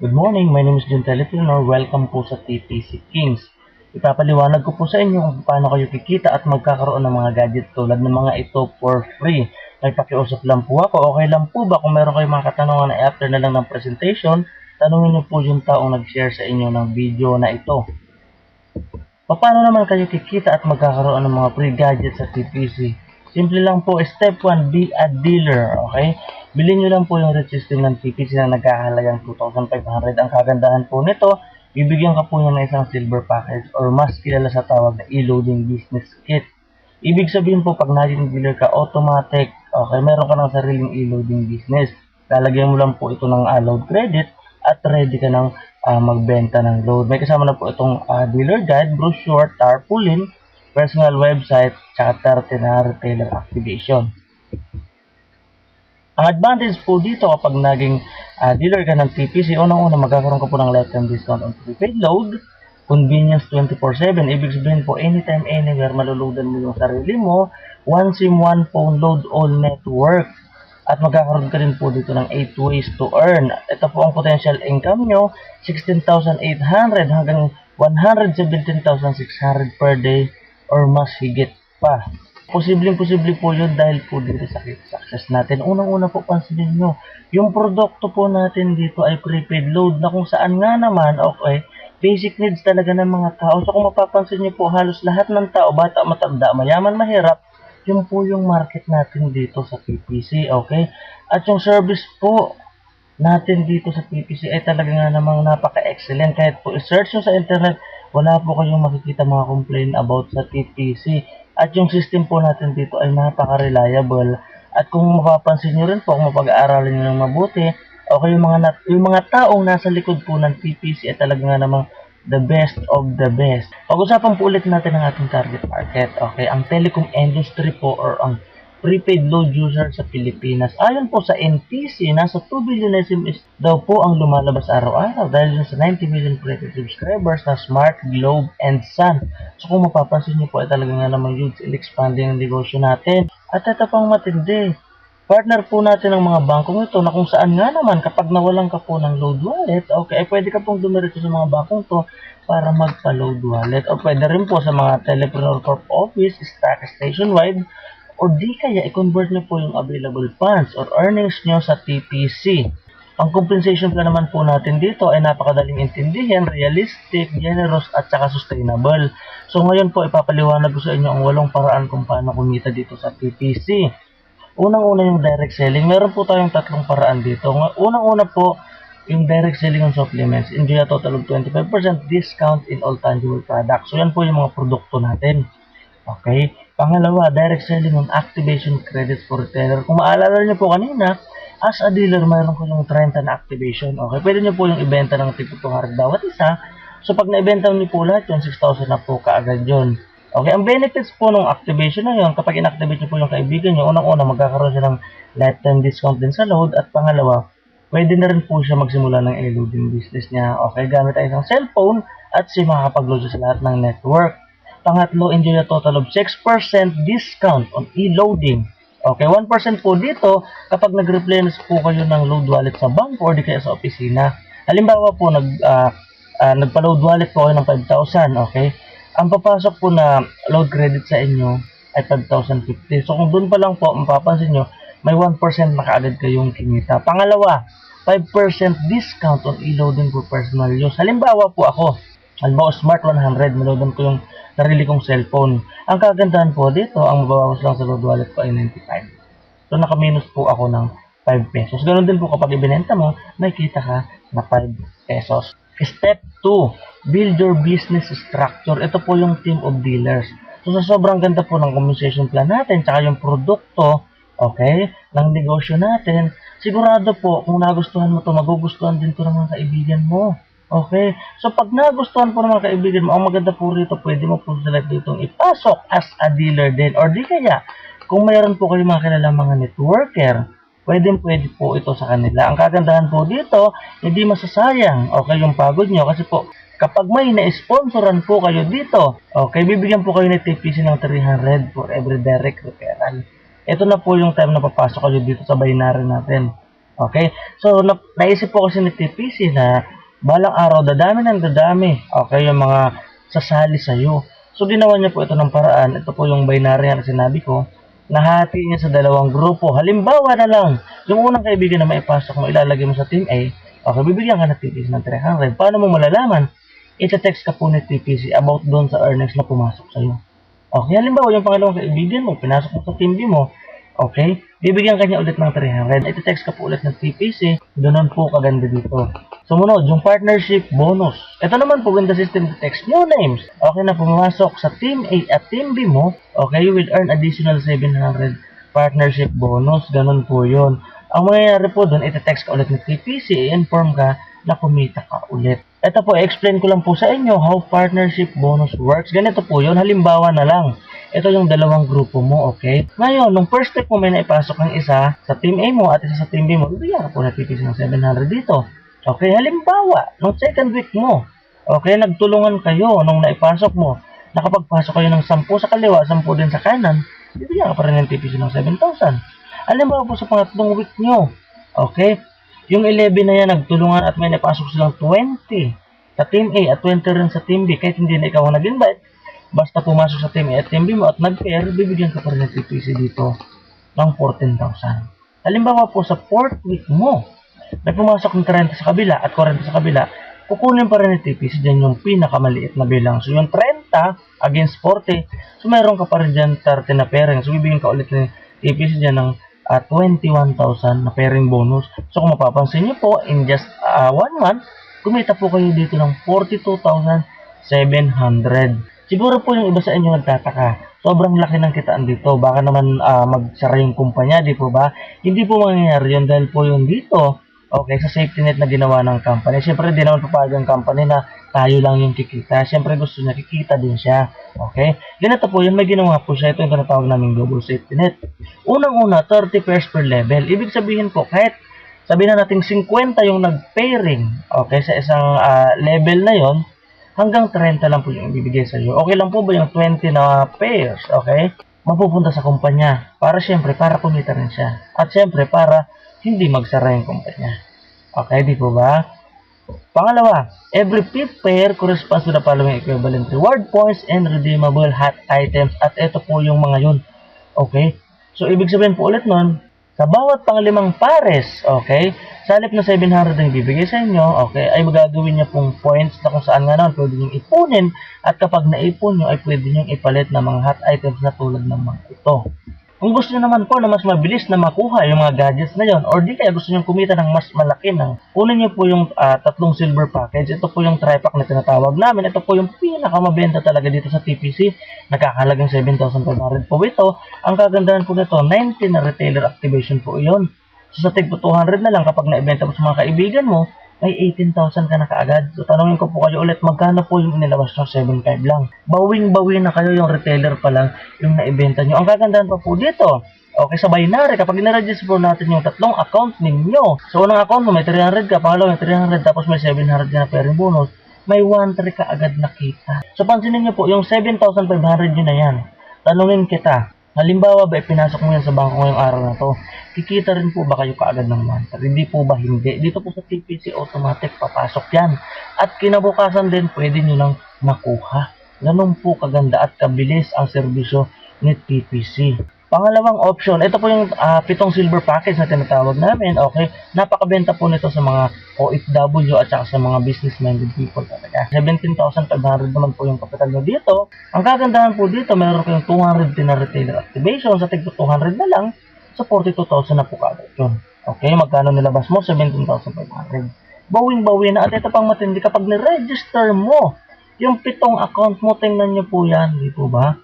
Good morning, my name is John Telefilnor. Welcome po sa TPC Kings. Ipapaliwanag ko po sa inyo kung paano kayo kikita at magkakaroon ng mga gadget tulad ng mga ito for free. May pakiusap lang po ako. Okay lang po ba kung meron kayong mga katanungan na after na lang ng presentation, tanungin niyo po yung taong nag-share sa inyo ng video na ito. Paano naman kayo kikita at magkakaroon ng mga free gadgets sa TPC? Simple lang po, step 1, be a dealer, okay? Bilhin nyo lang po yung rate system ng TPC na nagkakahalagang 2,500. Ang kagandahan po nito, bibigyan ka po niya ng isang silver package or mas kilala sa tawag na e-loading business kit. Ibig sabihin po, pag naging dealer ka, automatic, okay, meron ka ng sariling e-loading business. Lalagyan mo lang po ito ng load credit at ready ka ng magbenta ng load. May kasama na po itong dealer guide, brochure, tarpaulin, personal website, tsaka 30 na retailer activation. Ang advantage po dito kapag naging dealer ka ng TPC, unang-una magkakaroon ka po ng lifetime discount on prepaid load, convenience 24/7, ibig sabihin po anytime, anywhere, maluludan mo yung sarili mo, one SIM, one phone, load all network. At magkakaroon ka rin po dito ng 8 ways to earn. Ito po ang potential income nyo, 16,800 hanggang 117,600 per day or mas higit pa. Posibleng-posible po yun dahil po dito sa success natin. Unang-una po pansinin nyo, yung produkto po natin dito ay prepaid load na kung saan nga naman, okay, basic needs talaga ng mga tao. So kung mapapansin nyo po, halos lahat ng tao, bata, matanda, mayaman, mahirap, yun po yung market natin dito sa PPC, okay? At yung service po natin dito sa PPC ay talaga nga namang napaka-excellent. Kahit po i-search nyo sa internet, wala po kayong makikita mga complaint about sa TPC. At yung system po natin dito ay napaka-reliable. At kung mapapansin nyo rin po, kung mapag-aaralin nyo ng mabuti, okay, yung mga taong nasa likod po ng TPC ay talaga nga namang the best of the best. Pag-usapan po ulit natin ang ating target market. Okay, ang telecom industry po or ang prepaid load user sa Pilipinas. Ayon po sa NTC, nasa 2 billion SMS daw po ang lumalabas araw-araw dahil sa 90 million prepaid subscribers na Smart, Globe, and Sun. So kung mapapansin niyo po ay talaga nga namang huge expanding ang negosyo natin. At ito pang matindi, partner po natin ang mga bangkong ito na kung saan nga naman kapag nawalan ka po ng load wallet, okay, pwede ka pong dumiretso sa mga bangkong to para magpa-load wallet. O pwede rin po sa mga Telepreneur Corp Office, stock station-wide, o di kaya i-convert nyo po yung available funds or earnings nyo sa TPC. Ang compensation plan naman po natin dito ay napakadaling intindihin, realistic, generous, at saka sustainable. So ngayon po ipapaliwanag ko sa inyo ang 8 paraan kung paano kumita dito sa TPC. Unang-una yung direct selling. Meron po tayong 3 paraan dito. Unang-una po, yung direct selling ng supplements. Enjoy a total of 25% discount in all tangible products. So yan po yung mga produkto natin. Okay? Pangalawa, direct selling on activation credits for retailer. Kung maalala niyo po kanina, as a dealer, mayroon ko yung 30 na activation. Okay? Pwede niyo po yung ibenta ng tipo 200 bawat isa. So pag naibenta niyo po lahat, yung 6,000 na po kaagad yun. Okay, ang benefits po ng activation na yun, kapag in-activate niyo po yung kaibigan niyo, unang-una magkakaroon siya ng lifetime discount din sa load, at pangalawa, pwede na rin po siya magsimula ng e-loading business niya. Okay, gamit ay isang cellphone at siya makakapag-load sa lahat ng network. Pangatlo, enjoy a total of 6% discount on e-loading. Okay, 1% po dito kapag nag-replenish po kayo ng load wallet sa bank or di kaya sa opisina. Halimbawa po, nagpa-load wallet po kayo ng 5,000, okay? Ang papasok po na load credit sa inyo ay 5,050. So kung doon pa lang po, mapapansin nyo, may 1% na kaagad kayong kinita. Pangalawa, 5% discount on e-loading for personal use. Halimbawa po ako, Smart 100, niloadan ko yung sarili kong cellphone. Ang kagandahan po dito, ang mababawas lang sa load wallet ko ay 95. So nakaminus po ako ng 5 pesos. Ganun din po kapag ibinenta mo, may kita ka na 5 pesos. Step 2, build your business structure. Ito po yung team of dealers. So sa sobrang ganda po ng compensation plan natin, tsaka yung produkto, okay, ng negosyo natin, sigurado po kung nagustuhan mo to, magugustuhan din to ng mga kaibigan mo. Okay? So, pag nagustuhan po ng mga kaibigan mo, ang maganda po rito, pwede mo po sila ditong ipasok as a dealer din. Or di kaya, kung mayroon po kayo mga kilalang mga networker, pwede po ito sa kanila. Ang kagandahan po dito, hindi masasayang, okay, yung pagod nyo. Kasi po, kapag may na-sponsoran po kayo dito, okay, bibigyan po kayo ng TPC ng 300 for every direct referral. Ito na po yung time na papasok kayo dito sa binary natin. Okay? So, naisip po kasi ni TPC na balang araw, dadami ng dadami. Okay? Yung mga sasali sa'yo. So, ginawa niya po ito ng paraan. Ito po yung binary na sinabi ko. Nahati niya sa dalawang grupo. Halimbawa na lang, yung unang kaibigan na maipasok mo, ilalagay mo sa Team A, okay, bibigyan ka ng TPC ng 300. Paano mo malalaman? Ita-text ka po ni TPC about doon sa earnings na pumasok sa'yo. Okay, halimbawa yung pangalawang kaibigan mo, pinasok mo sa Team B mo, okay, bibigyan ka niya ulit ng 300. Ita-text ka po ulit ng TPC, ganun po kaganda dito. Sumunod, yung partnership bonus. Ito naman po, ganda system text, new names. Okay na pumasok sa Team A at Team B mo, okay, you will earn additional 700 partnership bonus. Ganun po yun. Ang mangyayari po doon, ita-text ka ulit ng TPC, i-inform ka na kumita ka ulit. Ito po, explain ko lang po sa inyo how partnership bonus works. Ganito po yun, halimbawa na lang. Ito yung dalawang grupo mo, okay? Ngayon, nung first step mo may naipasok ng isa sa Team A mo at isa sa Team B mo, bibigyan ka po na TPC ng 700 dito. Okay, halimbawa, nung second week mo, okay, nagtulungan kayo nung naipasok mo, nakapagpasok kayo ng 10 sa kaliwa, 10 din sa kanan, bibigyan ka pa rin ng TPC ng 7,000. Halimbawa po sa pangatlong week nyo, okay, yung 11 na yan nagtulungan at may naipasok silang 20 sa Team A at 20 rin sa Team B, kahit hindi na ikaw ang nag-invite, basta pumasok sa Team A at Team B mo at nag-pair, bibigyan ka pa rin ng TPC dito ng 14,000. Halimbawa po sa 4th week mo, may pumasok ng 30 sa kabila at 40 sa kabila, kukunin pa rin ng TPC dyan yung pinakamaliit na bilang. So yung 30 against 40, so meron ka pa rin dyan 30 na pairing. So bibigyan ka ulit ng TPC dyan ng 21,000 na pairing bonus. So kung mapapansin nyo po, in just 1 month, kumita po kayo dito ng 42,700. Siguro po yung iba sa inyo nagtataka, sobrang laki ng kitaan dito. Baka naman magsara yung kumpanya, di po ba? Hindi po mangyayari yun dahil po yun dito, okay, sa safety net na ginawa ng company. Siyempre, di naman papayag ang company na tayo lang yung kikita. Siyempre, gusto niya kikita din siya. Okay? Ganito po yun, may ginawa po siya. Ito yung tinatawag namin global safety net. Unang-una, 30 pairs per level. Ibig sabihin po, kahit sabihin na natin 50 yung nag-pairing, okay, sa isang level na yon, hanggang 30 lang po yung ibibigay sa iyo. Okay lang po ba yung 20 na pairs, okay? Mapupunta sa kumpanya. Para siyempre, para kumita rin siya. At siyempre, para hindi magsara yung kumpanya. Okay, di po ba? Pangalawa, every fifth pair corresponds to the following equivalent reward points and redeemable hot items. At ito po yung mga yun. Okay? So, ibig sabihin po ulit nun, sa bawat pang-5 pares, okay, sa halip na 700 ang ibibigay sa inyo, okay, ay magagawin niya pong points na kung saan nga naman pwede nyo ipunin at kapag naipon nyo ay pwede nyo ipalit ng mga hot items na tulad ng mga ito. Kung gusto nyo naman po na mas mabilis na makuha yung mga gadgets na yon, or di kaya gusto nyo kumita ng mas malaki ng, kunin nyo po yung tatlong silver package. Ito po yung tri-pack na tinatawag namin. Ito po yung pinakamabenta talaga dito sa TPC. Nakakahalagang 7,500 po ito. Ang kagandahan po nito, 19 na retailer activation po iyon. So sa tig 200 na lang kapag na-ibenta mo sa mga kaibigan mo, may 18,000 ka na kaagad. So tanongin ko po kayo ulit, magkano po yung inilabas nyo? 7,500 lang. Bawing-bawi na kayo yung retailer pa lang yung naibenta nyo. Ang kagandahan pa po dito, okay, sa binary, kapag niregister po natin yung tatlong account ninyo. So unang account mo may 300 ka, pangalawa may 300, tapos may 700 ka na pairing bonus, may 1,3 ka agad nakita. So pansinin nyo po, yung 7,500 yun na yan. Tanungin kita, halimbawa ba ipinasok mo yan sa bangko ngayong araw na to, kikita rin po ba kayo kaagad ng 1,3? Hindi po ba hindi? Dito po sa TPC automatic papasok yan. At kinabukasan din pwede nyo nang makuha. Ganun po kaganda at kabilis ang serbisyo ni TPC. Pangalawang option, ito po yung 7 silver package na tinatawag namin. Okay, napakabenta po nito sa mga OFW at saka sa mga business-minded people talaga. 17,500 naman po yung kapital nyo dito. Ang kagandahan po dito, meron kayong 210 na retailer activation. Sa tig 200 na lang, sa 42,000 na po kagad yun. Okay, magkano nilabas mo? 17,500. Bawing-bawi na. At ito pang matindi, kapag ni-register mo yung 7 account mo, tingnan nyo po yan. Di po ba?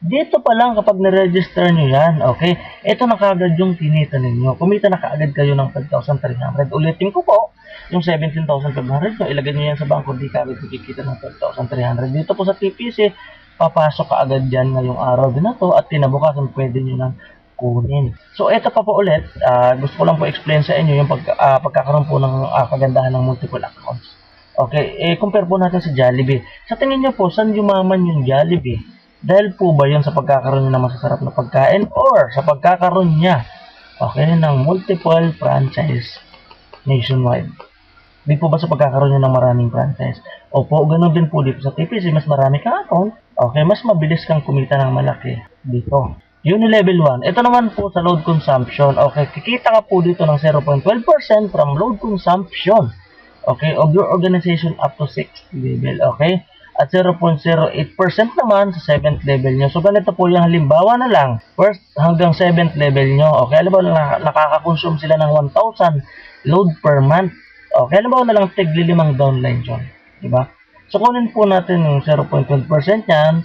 Dito pa lang kapag na-register nyo yan, okay, ito na kaagad yung kinita ninyo. Kumita na kaagad kayo ng 5,300. Ulitin ko po, yung 17,500 nyo, ilagay nyo yan sa bangko, di kaagad kikita ng 5,300. Dito po sa TPC, papasok kaagad yan ngayong araw din na to at tinabukasan pwede nyo nang kunin. So, ito pa po ulit, gusto ko lang po explain sa inyo yung pagkakaroon po ng kagandahan ng multiple accounts. Okay, compare po natin sa Jollibee. Sa tingin nyo po, saan yumaman yung Jollibee? Dahil po ba yun sa pagkakaroon niya ng masasarap na pagkain or sa pagkakaroon niya okay, ng multiple franchise nationwide. Di po ba sa pagkakaroon nyo ng maraming franchise? Opo, ganun din po dito sa TPC, mas marami kang account, okay, mas mabilis kang kumita ng malaki dito. Unilevel 1, ito naman po sa load consumption, okay, kikita ka po dito ng 0.12% from load consumption, okay, of your organization up to 6th level, okay, at 0.08% naman sa 7th level nyo. So, ganito po yung halimbawa na lang, first hanggang 7th level nyo, okay, halimbawa nakaka-consume sila ng 1,000 load per month. Okay, halimbawa na lang tigli 5 downline yun. Diba? So, kunin po natin yung 0.12% yan.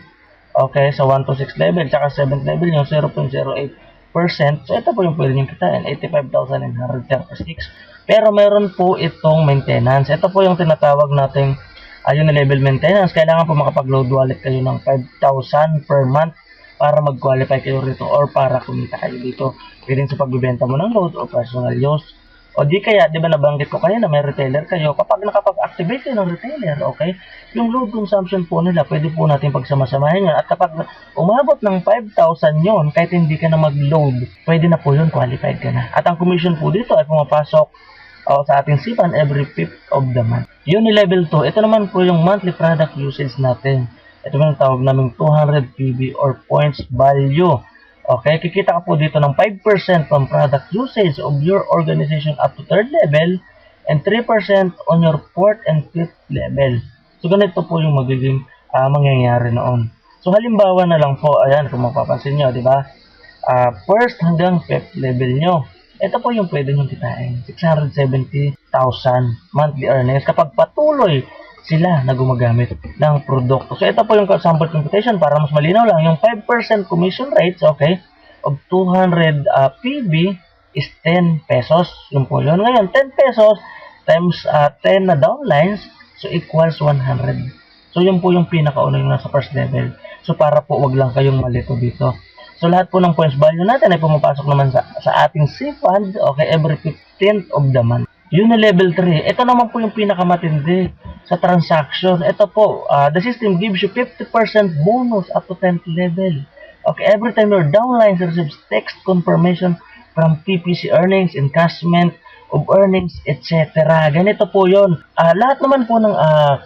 Okay, sa 1 to 6 level, tsaka 7th level yung 0.08%. So, ito po yung pwede nyo kitain, 85,936. Pero, meron po itong maintenance. Ito po yung tinatawag nating Unilevel maintenance. Kailangan po makapag-load wallet kayo ng 5,000 per month para mag-qualify kayo rito or para kumita kayo dito. Pwede sa pagbibenta mo ng load o personal use. O di kaya, di ba nabanggit ko kanina, may retailer kayo. Kapag nakapag-activate kayo ng retailer, okay, yung load consumption po nila, pwede po natin pagsama-samahin yun. At kapag umabot ng 5,000 yun, kahit hindi ka na mag-load, pwede na po yun, qualified ka na. At ang commission po dito ay pumapasok sa ating sipan every 5th of the month. Unilevel 2, ito naman po yung monthly product usage natin. Ito yung tawag namin 200 PB or points value. Okay, kikita ka po dito ng 5% from product usage of your organization up to 3rd level and 3% on your 4th and 5th level. So, ganito po yung magiging mangyayari noon. So, halimbawa na lang po, ayan, kung mapapansin nyo, di ba? First hanggang 5th level nyo. Ito po yung pwede nyo kitain. 670,000 monthly earnings kapag patuloy sila na gumagamit ng produkto. So, ito po yung sample computation para mas malinaw lang. Yung 5% commission rates, okay, of 200 PB is 10 pesos. Yung po yun. Ngayon, 10 pesos times 10 na downlines, so equals 100. So, yun po yung pinakauna yung nasa first level. So, para po wag lang kayong malito dito. So, lahat po ng points value natin ay pumapasok naman sa ating C-Fund, okay, every 15th of the month. Unilevel 3, ito naman po yung pinakamatindi sa transaction. Ito po, the system gives you 50% bonus up to 10th level. Okay, every time your downline receives text confirmation from TPC earnings, encashment of earnings, etc. Ganito po yon. Lahat naman po ng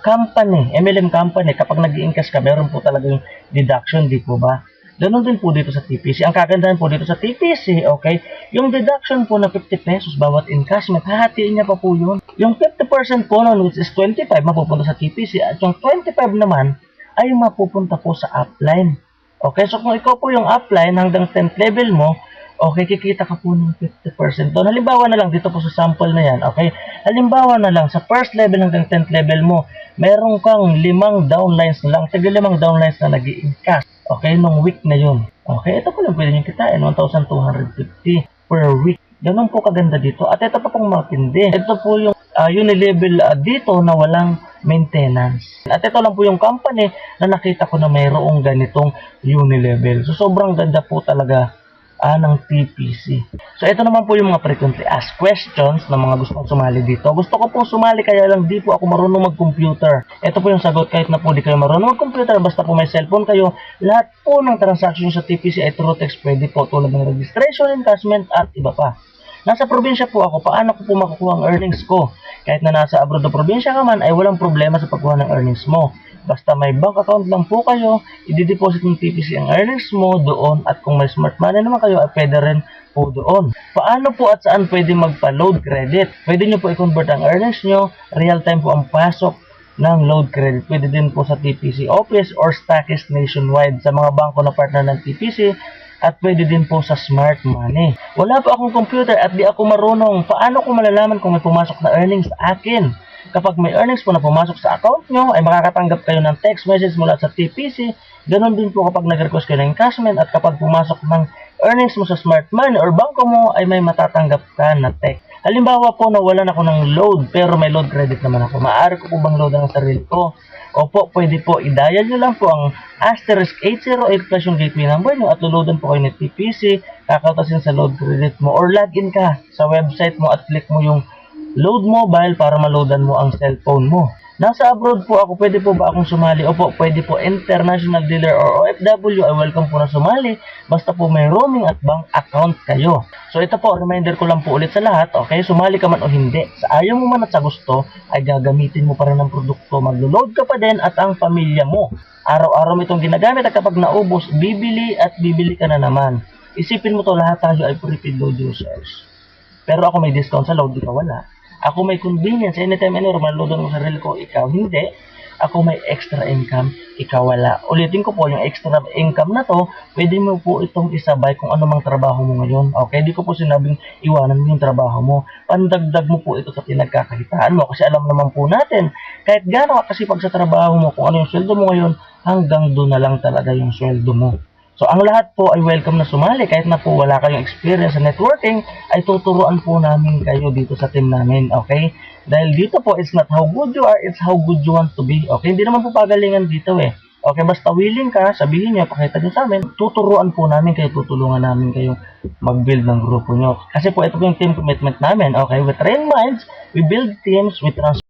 company, MLM company, kapag nag-i-encash ka, meron po talaga yung deduction, di po ba? Ganun din po dito sa TPC. Ang kagandahan po dito sa TPC, okay, yung deduction po na 50 pesos bawat encashment, hahatiin niya pa po yun. Yung 50% po nun, which is 25, mapupunta sa TPC, at yung 25 naman ay mapupunta po sa upline. Okay, so kung ikaw po yung upline hanggang 10th level mo, okay, kikita ka po ng 50% doon. Halimbawa na lang dito po sa sample na yan, okay, halimbawa na lang sa first level hanggang 10th level mo, meron kang 5 downlines na lang, taga 5 downlines na nag-i-encash. Okay, nung week na yun. Okay, ito po lang pwede nyo kitain, 1,250 per week. Ganun po kaganda dito. At ito pa pong matindi. Ito po yung Unilevel dito na walang maintenance. At ito lang po yung company na nakita ko na mayroong ganitong Unilevel. So, sobrang ganda po talaga ng TPC. So, ito naman po yung mga frequently asked questions ng mga gustong sumali dito. Gusto ko pong sumali kaya lang di po ako marunong mag-computer. Ito po yung sagot kahit na po di kayo marunong mag-computer, basta po may cellphone kayo, lahat po ng transaction sa TPC ay through text pwede po tulad ng registration, encashment at iba pa. Nasa probinsya po ako, paano ko po makukuha ang earnings ko? Kahit na nasa abroad na probinsya ka man, ay walang problema sa pagkuha ng earnings mo. Basta may bank account lang po kayo, i-deposit ng TPC ang earnings mo doon at kung may smart money naman kayo, ay pwede rin po doon. Paano po at saan pwede magpa-load credit? Pwede nyo po i-convert ang earnings nyo, real time po ang pasok ng load credit. Pwede din po sa TPC office or Stockist nationwide sa mga bangko na partner ng TPC at pwede din po sa smart money. Wala po akong computer at di ako marunong. Paano ko malalaman kung may pumasok na earnings sa akin? Kapag may earnings po na pumasok sa account nyo, ay makakatanggap kayo ng text message mula sa TPC. Ganon din po kapag nag-request kayo ng encashment at kapag pumasok ng earnings mo sa smart money or bangko mo, ay may matatanggap ka na text. Halimbawa po, nawalan ako ng load pero may load credit naman ako. Maaari ko po bang load ang sarili ko? Opo, pwede po. I-dial nyo lang po ang asterisk 808 plus yung gateway number nyo at luludan po kayo ng TPC, kakautasin sa load credit mo or login ka sa website mo at click mo yung load mobile para maloadan mo ang cellphone mo. Nasa abroad po ako, pwede po ba akong sumali? Opo, pwede po. International dealer or OFW, ay welcome po na sumali. Basta po may roaming at bank account kayo. So ito po, reminder ko lang po ulit sa lahat, okay? Sumali ka man o hindi. Sa ayaw mo man at sa gusto, ay gagamitin mo pa rin ang produkto. Maglo-load ka pa din at ang pamilya mo. Araw-araw mo itong ginagamit at kapag naubos, bibili at bibili ka na naman. Isipin mo to, lahat tayo ay prepaid load users. Pero ako may discount sa load, di ka wala. Ako may convenience, anytime, anywhere, maload mo sa reel ko, ikaw hindi. Ako may extra income, ikaw wala. Ulitin ko po, yung extra income na to, pwede mo po itong isabay kung ano mang trabaho mo ngayon. Okay, di ko po sinabing iwanan mo yung trabaho mo. Pandagdag mo po ito sa pinagkakakitaan mo. Kasi alam naman po natin, kahit gano'n kasipag sa trabaho mo, kung ano yung sweldo mo ngayon, hanggang doon na lang talaga yung sweldo mo. So, ang lahat po ay welcome na sumali. Kahit na po wala kayong experience sa networking, ay tuturuan po namin kayo dito sa team namin, okay? Dahil dito po, it's not how good you are, it's how good you want to be, okay? Hindi naman po pagalingan dito eh. Okay, basta willing ka, sabihin nyo, pakita nyo sa amin, tuturuan po namin kayo, tutulungan namin kayo mag-build ng grupo nyo. Kasi po, ito po yung team commitment namin, okay? We train minds, we build teams, we transform